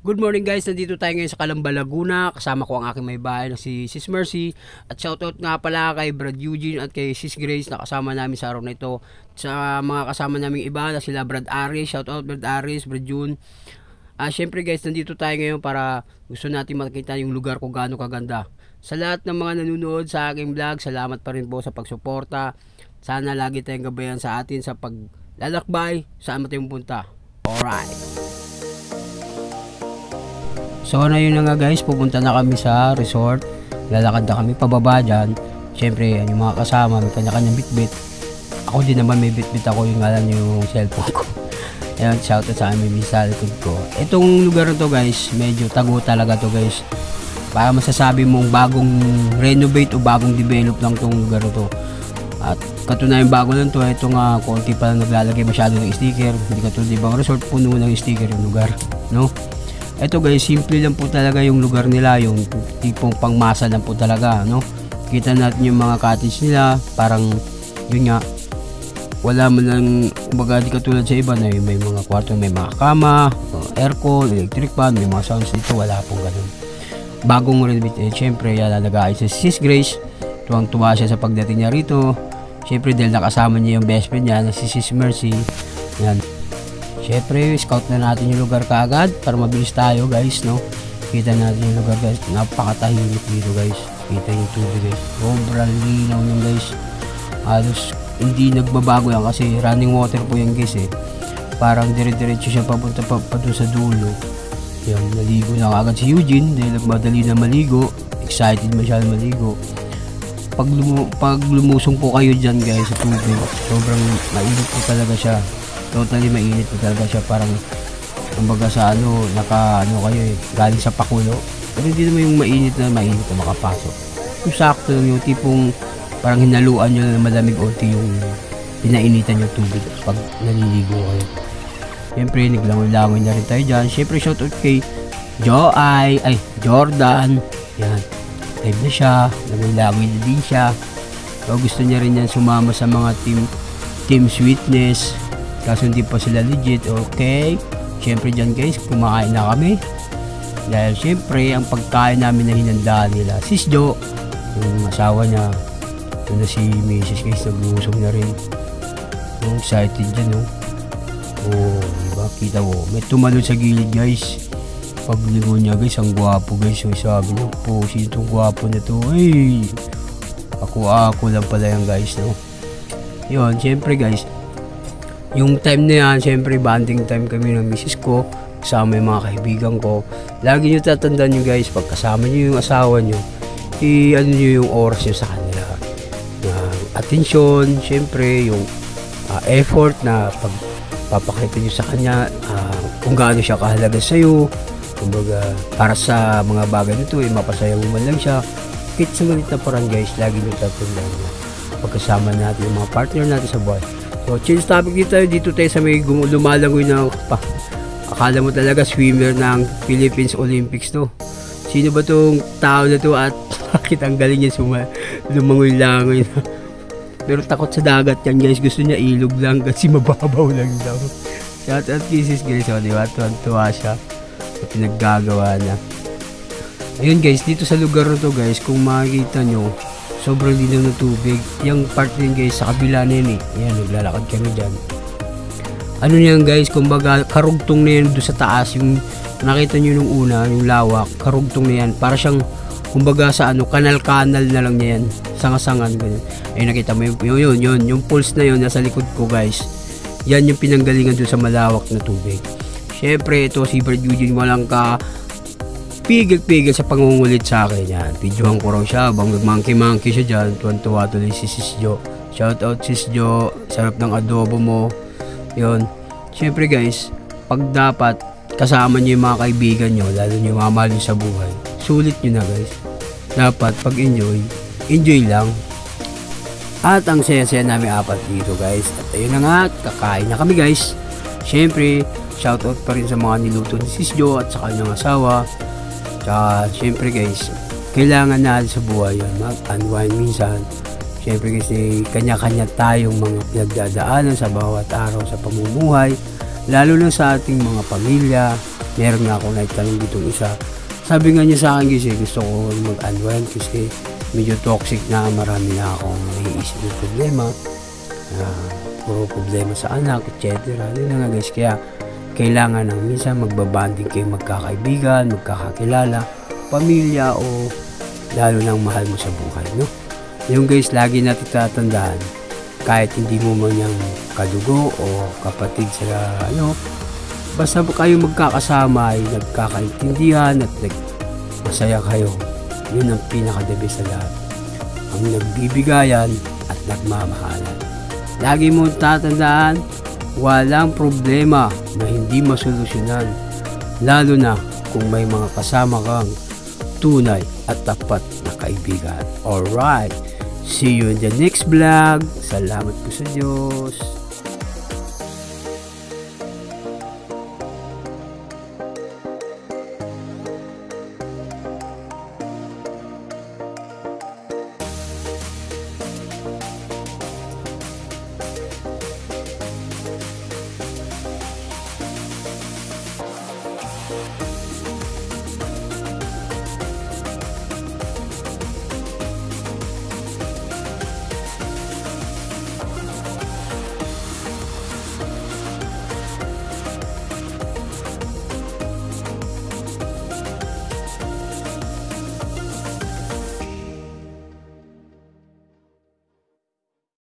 Good morning guys, nandito tayo ngayon sa Calamba, Laguna. Kasama ko ang aking may bahay na si Sis Mercy. At shoutout nga pala kay Brad Eugene at kay Sis Grace na kasama namin sa araw na ito. Sa mga kasama naming iba na sila Brad Aris, shoutout Brad Aris, Brad June. Syempre guys, nandito tayo ngayon para gusto natin makita yung lugar kung gaano kaganda. Sa lahat ng mga nanonood sa aking vlog, salamat pa rin po sa pagsuporta. Sana lagi tayong gabayan sa atin sa paglalakbay saan matayong punta. Alright. So na yun na nga guys, pupunta na kami sa resort. Lalakad na kami pababa dyan. Siyempre yung mga kasama may kanya-kanyang bitbit. Ako din naman may bitbit ako, yung alam nyo yung cellphone ko. Ayan, shoutout sa amin sa likod ko. Itong lugar na to guys, medyo tago talaga to guys. Para masasabi mong bagong renovate o bagong develop lang tong lugar na to. At katunayan bago lang to, ito nga konti pa lang naglalagay masyado ng sticker. Hindi katulad ibang resort, puno ng sticker yung lugar, no? Ito guys, simple lang po talaga yung lugar nila, yung tipong pangmasa lang po talaga, no? Kita natin yung mga cottage nila, parang yun nga, wala man lang, kumbaga di katulad sa iba na may mga kwarto, may mga kama, aircon, electric fan, may mga sounds. Dito wala pong ganun. Bagong renovate, syempre lalagay sa Sis Grace, tuwang-tuwa siya sa pagdating niya rito. Syempre dahil nakasama niya yung best friend niya na si Sis Mercy. Yan. Syempre, scout na natin yung lugar kaagad para mabilis tayo guys, no? Kita natin yung lugar guys, napakatahimik dito guys. Kita yung tubig guys, sobrang linaw nyo guys. Halos hindi nagbabago yan kasi running water po yan guys eh. Parang dire-diretso siya papunta pa doon sa dulo. Yan, naligo na agad si Eugene dahil nagmadali na maligo. Excited masyado maligo. Pag lumusong po kayo dyan guys sa tubig, sobrang mainit po talaga siya. Totally mainit po talaga siya, parang kumbaga sa kayo eh, galing sa pakulo. Pero hindi naman yung mainit na makapasok. Yung sakto lang yung tipong parang hinaluan nyo na malamig onti yung pinainitan yung tubig pag naliligo kayo. Siyempre naglangoy-langoy na rin tayo dyan. Siyempre shoutout kay Jordan. Yan, live na siya, langoy-langoy na din siya. So gusto niya rin yan sumama sa mga team sweetness. Kaso hindi pa sila legit, okay? Siyempre dyan guys, kumakain na kami. Dahil siyempre, ang pagkain namin na hinanda nila, Sis Jo, yung asawa niya, ito na si Mrs. guys, nag-uusog na rin. So, excited dyan, no? Oh, diba? Kita mo, may tumalon sa gilid guys. Pagligo niya guys, ang gwapo guys. So, sabi niya, po, sino itong gwapo na to? Ay, ako lang pala yan guys, no? Yun, siyempre guys, yung time na yan, syempre bonding time kami ng misis ko, kasama yung mga kaibigan ko. Lagi nyo tatandaan nyo guys, pag kasama nyo yung asawa nyo, ano nyo yung oras nyo sa kanila. Atensyon, syempre yung effort na pagpapakita nyo sa kanya, kung gaano siya kahalaga sa'yo. Kumbaga, para sa mga bagay nito, mapasaya mo man lang siya. Kahit sa malit na parang guys, lagi nyo tatandaan nyo. Pagkasama natin yung mga partner natin sa buhay. So, change topic dito tayo sa may lumalangoy na akala mo talaga swimmer ng Philippines Olympics to. Sino ba tong tao na to at bakit ang galing niya lumangoy-langoy na. Pero takot sa dagat yan guys, gusto niya ilog lang kasi mababaw lang daw. Shout out kisses guys, o diba? Tuwa siya sa pinaggagawa niya. Ayun guys, dito sa lugar na to guys, kung makikita nyo, sobrang linaw na tubig. Yung part din guys, sa kabila na yun eh. Yan, naglalakad kami dyan. Ano yan guys, kumbaga karugtong na yan doon sa taas. Yung nakita nyo nung una, yung lawak, karugtong na yan. Para siyang, kumbaga sa kanal-kanal na lang yan. Sangasangan, ganyan. Ay nakita mo yun. Yung pulse na yun, nasa likod ko guys. Yan yung pinanggalingan doon sa malawak na tubig. Syempre, ito si Brad Eugene, walang pigil-pigil sa pangungulit sa akin yan. Videohan ko raw siya bang nag-monkey siya dyan. Tuwan-tuwa tuloy si Sis Jo. Shout out Sis Jo, sarap ng adobo mo. Yun, syempre guys, pag dapat kasama nyo yung mga kaibigan nyo, lalo nyo yung mga mahal nyo sa buhay, sulit nyo na guys. Dapat pag enjoy lang. At ang saya-saya namin apat dito guys. At ayun na nga, kakain na kami guys. Syempre, shout out pa rin sa mga niluto ni Sis Jo at sa kanyang asawa. Tsaka, syempre guys, kailangan natin sa buhay yun, mag-unwind minsan. Syempre kasi kanya-kanya tayong mga pinagdadaanan sa bawat araw sa pamumuhay. Lalo na sa ating mga pamilya. Meron nga ako naitanong ditong isa. Sabi nga niya sa akin kasi gusto ko mag-unwind kasi medyo toxic na, marami na akong naiisip ng problema. Puro problema sa anak, etc. Yun na nga guys, kaya kailangan ng minsan magbabanding kayo magkakaibigan, magkakakilala, pamilya o lalo nang mahal mo sa buhay, no? Yung guys, lagi natin tatandaan, kahit hindi mo man yung kadugo o kapatid sa basta kayo magkakasama ay nagkakaintindihan at masaya kayo. Yun ang pinaka-the best sa lahat. Ang nagbibigayan at nagmamahalan. Lagi mo tatandaan, walang problema na hindi masolusyonan. Lalo na kung may mga kasama kang tunay at tapat na kaibigan. Alright, see you in the next vlog. Salamat po sa Diyos.